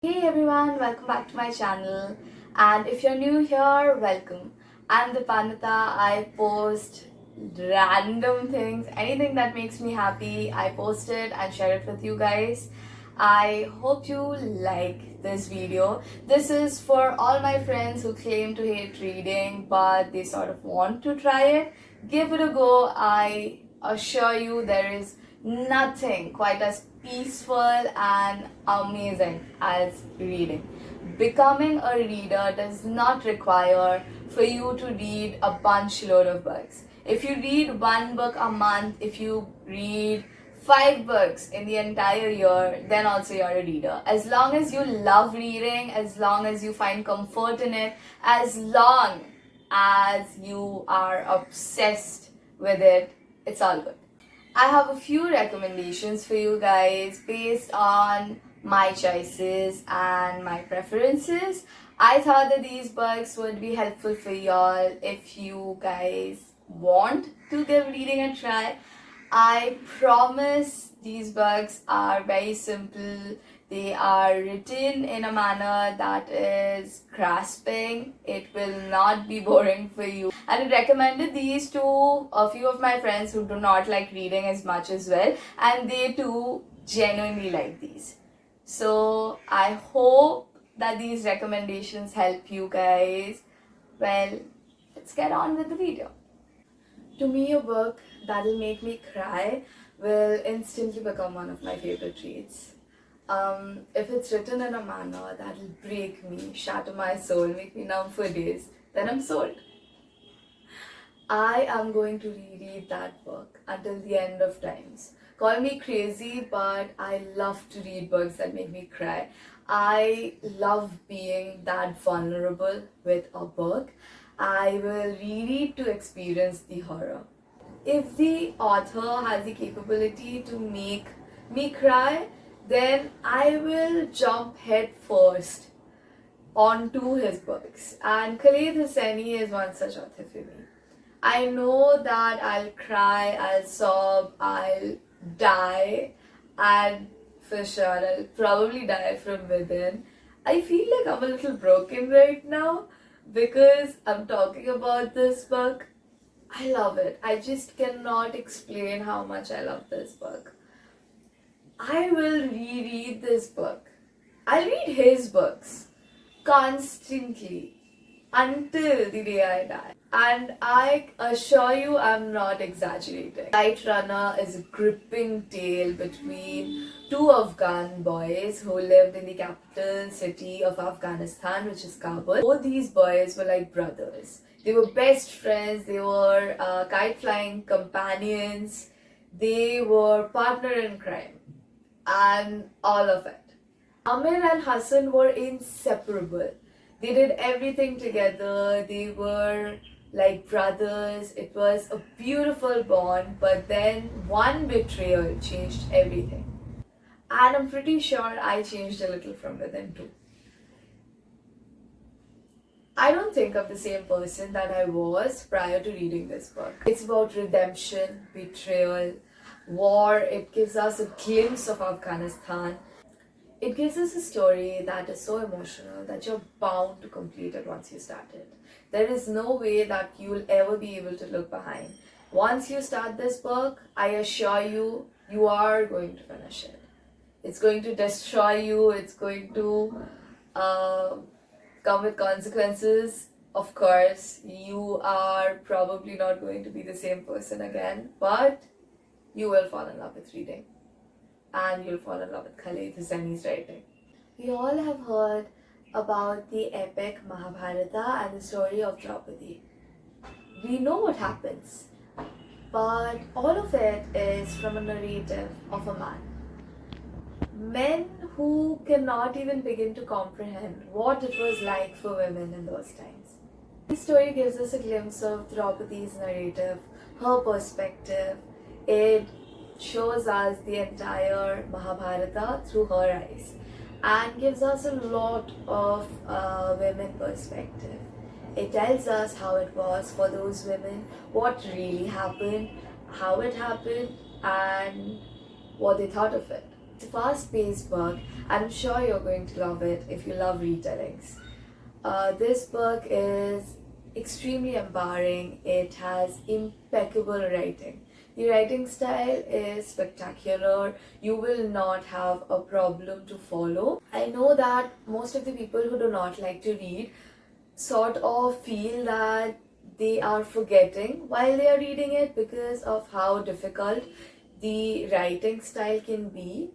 Hey everyone, welcome back to my channel. And if you're new here, welcome. I'm Dipanita. I post random things, anything that makes me happy. I post it and share it with you guys. I hope you like this video. This is for all my friends who claim to hate reading but they sort of want to try it. Give it a go. I assure you there is nothing quite as peaceful and amazing as reading. Becoming a reader does not require for you to read a bunch load of books. If you read one book a month, if you read 5 books in the entire year, then also you're a reader. As long as you love reading, as long as you find comfort in it, as long as you are obsessed with it, it's all good. I have a few recommendations for you guys based on my choices and my preferences. I thought that these books would be helpful for y'all if you guys want to give reading a try. I promise these books are very simple. They are written in a manner that is grasping. It will not be boring for you. And I recommended these to a few of my friends who do not like reading as much as well, and they too genuinely like these. So I hope that these recommendations help you guys. Well, let's get on with the video. To me, a book that'll make me cry will instantly become one of my favorite reads. If it's written in a manner that'll break me, shatter my soul, make me numb for days, then I'm sold. I am going to reread that book until the end of times. Call me crazy, but I love to read books that make me cry. I love being that vulnerable with a book. I will reread to experience the horror. If the author has the capability to make me cry, then I will jump head first onto his books. And Khaled Hosseini is one such author for me. I know that I'll cry, I'll sob, I'll die, and for sure I'll probably die from within. I feel like I'm a little broken right now because I'm talking about this book. I love it. I just cannot explain how much I love this book. I will reread this book. I'll read his books constantly until the day I die. And I assure you, I'm not exaggerating. Light Runner is a gripping tale between two Afghan boys who lived in the capital city of Afghanistan, which is Kabul. Both these boys were like brothers. They were best friends, they were kite flying companions, they were partner in crime, and all of it. Amir and Hassan were inseparable. They did everything together. They were like brothers. It was a beautiful bond, but then one betrayal changed everything. And I'm pretty sure I changed a little from within too. I don't think of the same person that I was prior to reading this book. It's about redemption, betrayal, war. It gives us a glimpse of Afghanistan. It gives us a story that is so emotional that you're bound to complete it once you start it. There is no way that you will ever be able to look behind. Once you start this book, I assure you, you are going to finish it. It's going to destroy you. It's going to come with consequences. Of course, you are probably not going to be the same person again, but you will fall in love with reading. And you'll fall in love with Khaled Hosseini's writing. We all have heard about the epic Mahabharata and the story of Draupadi. We know what happens, but all of it is from a narrative of a man. Men who cannot even begin to comprehend what it was like for women in those times. This story gives us a glimpse of Draupadi's narrative, her perspective. It shows us the entire Mahabharata through her eyes and gives us a lot of women perspective. It tells us how it was for those women, what really happened, how it happened, and what they thought of it. It's a fast-paced book, and I'm sure you're going to love it if you love retellings. This book is extremely empowering. It has impeccable writing. The writing style is spectacular. You will not have a problem to follow. I know that most of the people who do not like to read sort of feel that they are forgetting while they are reading it because of how difficult the writing style can be.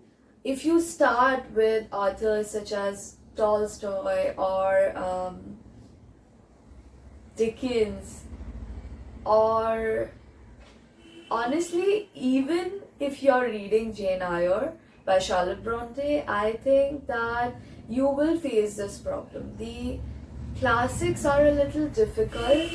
If you start with authors such as Tolstoy or Dickens, or honestly, even if you're reading Jane Eyre by Charlotte Bronte, I think that you will face this problem. The classics are a little difficult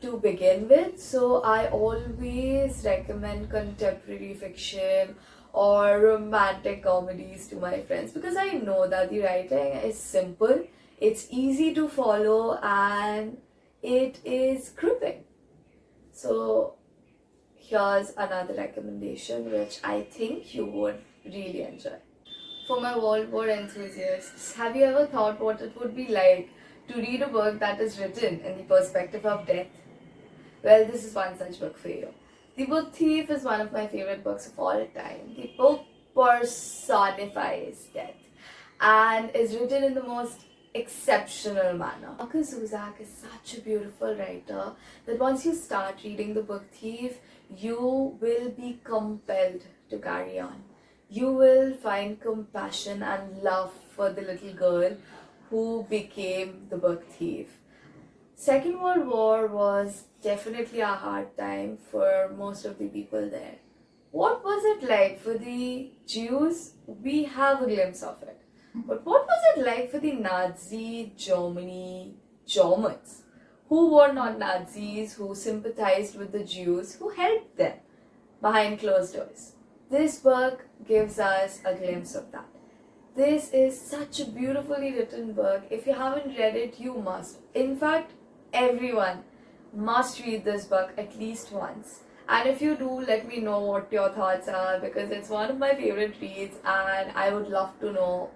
to begin with, so I always recommend contemporary fiction or romantic comedies to my friends because I know that the writing is simple, it's easy to follow, and it is gripping. So here's another recommendation which I think you would really enjoy. For my World War enthusiasts, have you ever thought what it would be like to read a book that is written in the perspective of death? Well, this is one such book for you. The Book Thief is one of my favorite books of all time. The book personifies death and is written in the most exceptional manner. Marcus Zusak is such a beautiful writer that once you start reading The Book Thief, you will be compelled to carry on. You will find compassion and love for the little girl who became the book thief. Second World War was definitely a hard time for most of the people there. What was it like for the Jews? We have a glimpse of it. But what was it like for the Nazi Germans, who were not Nazis, who sympathized with the Jews, who helped them behind closed doors? This book gives us a glimpse of that. This is such a beautifully written book. If you haven't read it, you must. In fact, everyone must read this book at least once. And if you do, let me know what your thoughts are because it's one of my favorite reads and I would love to know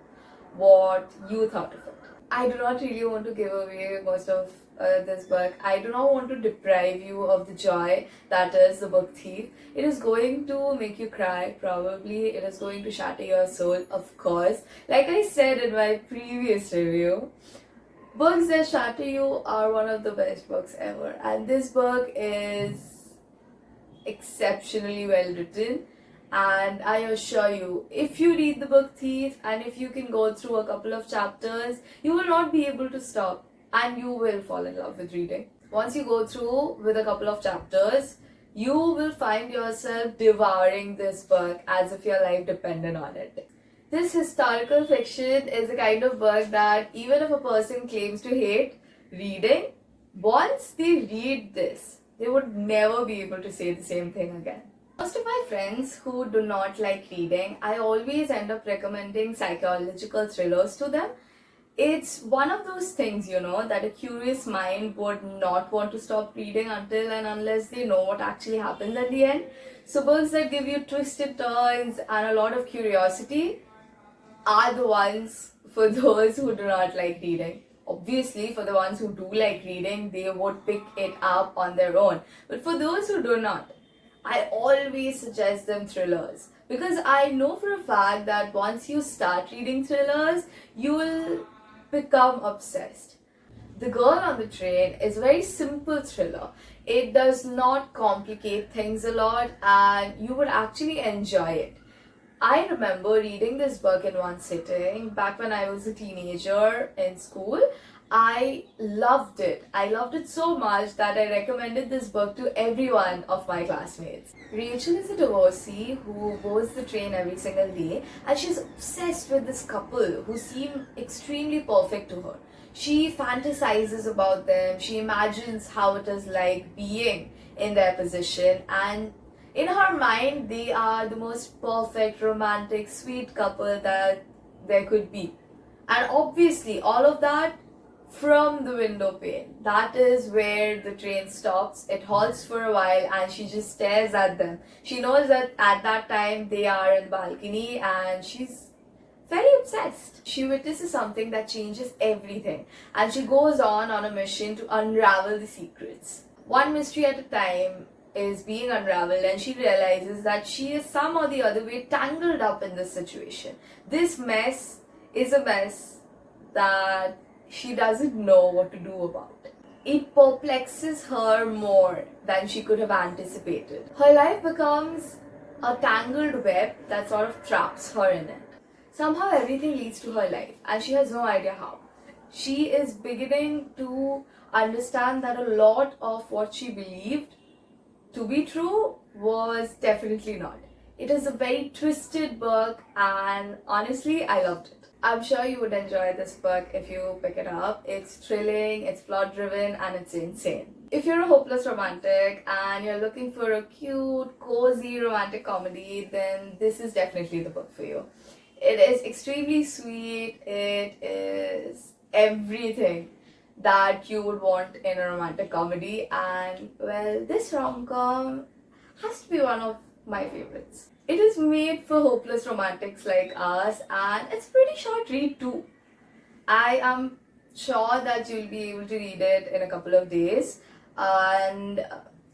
what you thought of it. I do not really want to give away most of this book. I do not want to deprive you of the joy that is The Book Thief. It is going to make you cry, probably. It is going to shatter your soul, of course. Like I said in my previous review, books that shatter you are one of the best books ever. And this book is exceptionally well written. And I assure you, if you read The Book Thief and if you can go through a couple of chapters, you will not be able to stop and you will fall in love with reading. Once you go through with a couple of chapters, you will find yourself devouring this book as if your life depended on it. This historical fiction is a kind of book that even if a person claims to hate reading, once they read this, they would never be able to say the same thing again. Most of my friends who do not like reading, I always end up recommending psychological thrillers to them. It's one of those things, that a curious mind would not want to stop reading until and unless they know what actually happens at the end. So books that give you twisted turns and a lot of curiosity are the ones for those who do not like reading. Obviously, for the ones who do like reading, they would pick it up on their own. But for those who do not, I always suggest them thrillers because I know for a fact that once you start reading thrillers, you will become obsessed. The Girl on the Train is a very simple thriller. It does not complicate things a lot and you would actually enjoy it. I remember reading this book in one sitting back when I was a teenager in school. I loved it. I loved it so much that I recommended this book to every one of my classmates. Rachel is a divorcee who boards the train every single day and she's obsessed with this couple who seem extremely perfect to her. She fantasizes about them, she imagines how it is like being in their position, and in her mind they are the most perfect, romantic, sweet couple that there could be. And obviously all of that from the window pane. That is where the train stops. It halts for a while and she just stares at them. She knows that at that time they are in the balcony and she's very obsessed. She witnesses something that changes everything and she goes on a mission to unravel the secrets. One mystery at a time is being unraveled and she realizes that she is some or the other way tangled up in this situation. This mess is a mess that she doesn't know what to do about. It perplexes her more than she could have anticipated. Her life becomes a tangled web that sort of traps her in it. Somehow everything leads to her life and she has no idea how. She is beginning to understand that a lot of what she believed to be true was definitely not. It is a very twisted book and honestly I loved it. I'm sure you would enjoy this book if you pick it up. It's thrilling, it's plot driven and it's insane. If you're a hopeless romantic and you're looking for a cute, cozy romantic comedy, then this is definitely the book for you. It is extremely sweet, it is everything that you would want in a romantic comedy, and well, this rom-com has to be one of my favorites. It is made for hopeless romantics like us and it's pretty short read too. I am sure that you'll be able to read it in a couple of days and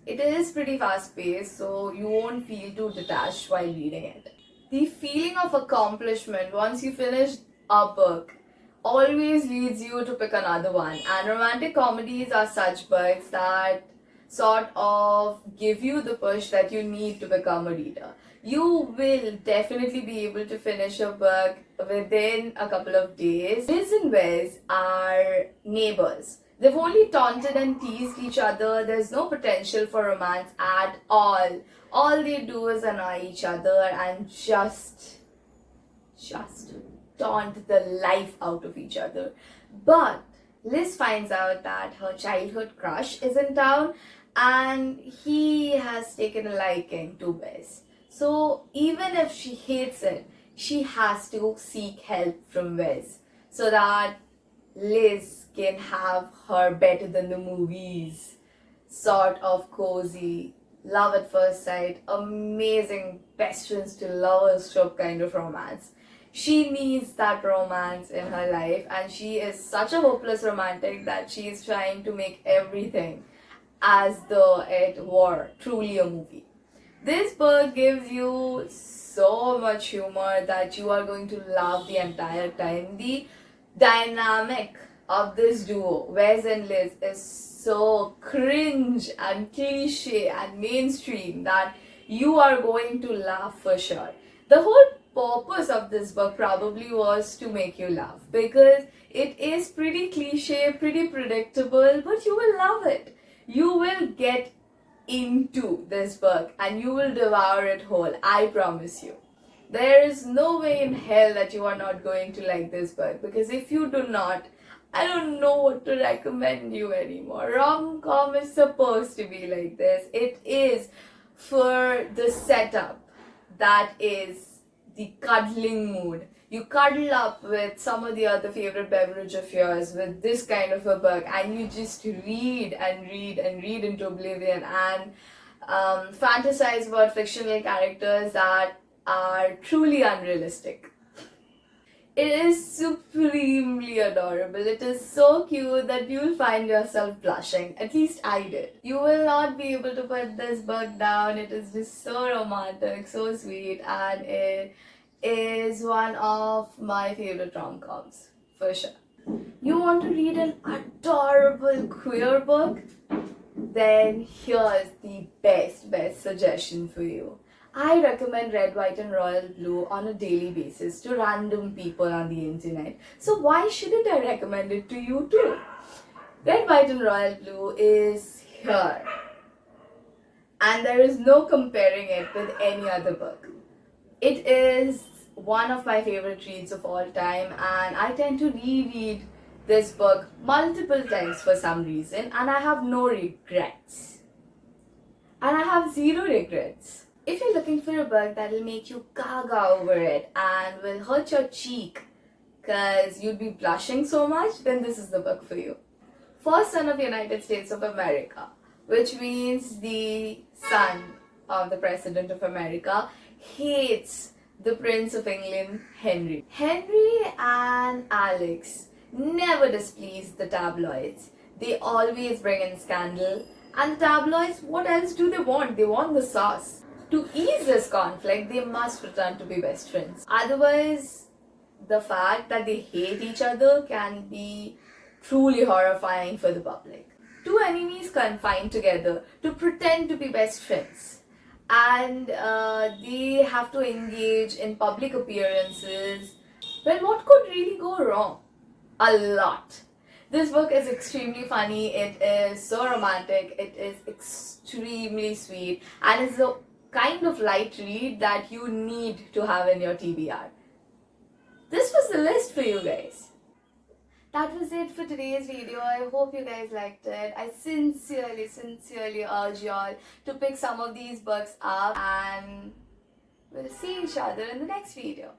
it is pretty fast paced, so you won't feel too detached while reading it. The feeling of accomplishment once you finish a book always leads you to pick another one, and romantic comedies are such books that sort of give you the push that you need to become a reader. You will definitely be able to finish a book within a couple of days. Liz and Wes are neighbors. They've only taunted and teased each other. There's no potential for romance at all. All they do is annoy each other and just taunt the life out of each other. But Liz finds out that her childhood crush is in town and he has taken a liking to Wes. So even if she hates it, she has to seek help from Wes so that Liz can have her better than the movies sort of cozy, love at first sight, amazing best friends to lovers trope kind of romance. She needs that romance in her life and she is such a hopeless romantic that she is trying to make everything as though it were truly a movie. This book gives you so much humor that you are going to laugh the entire time. The dynamic of this duo, Wes and Liz, is so cringe and cliche and mainstream that you are going to laugh for sure. The whole purpose of this book probably was to make you laugh because it is pretty cliche, pretty predictable, but you will love it. You will get into this book and you will devour it whole, I promise you. There is no way in hell that you are not going to like this book, because if you do not, I don't know what to recommend you anymore. Rom-com is supposed to be like this. It is for the setup that is the cuddling mood. You cuddle up with some of the other favorite beverage of yours with this kind of a book and you just read and read and read into oblivion and fantasize about fictional characters that are truly unrealistic. It is supremely adorable. It is so cute that you'll find yourself blushing. At least I did. You will not be able to put this book down. It is just so romantic, so sweet, and it is one of my favorite rom-coms, for sure. You want to read an adorable queer book? Then here's the best suggestion for you. I recommend Red, White and Royal Blue on a daily basis to random people on the internet. So why shouldn't I recommend it to you too? Red, White and Royal Blue is here. And there is no comparing it with any other book. It is one of my favorite reads of all time and I tend to reread this book multiple times for some reason and I have no regrets. And I have zero regrets. If you're looking for a book that will make you gaga over it and will hurt your cheek because you'd be blushing so much, then this is the book for you. First son of United States of America, which means the son of the President of America, hates the Prince of England, Henry. Henry and Alex never displease the tabloids. They always bring in scandal. And the tabloids, what else do they want? They want the sauce. To ease this conflict, they must pretend to be best friends. Otherwise, the fact that they hate each other can be truly horrifying for the public. Two enemies confined together to pretend to be best friends, and they have to engage in public appearances. Well, what could really go wrong? A lot. This book is extremely funny, it is so romantic, it is extremely sweet, and it's the kind of light read that you need to have in your TBR. This was the list for you guys. That was it for today's video. I hope you guys liked it. I sincerely urge y'all to pick some of these books up, and we'll see each other in the next video.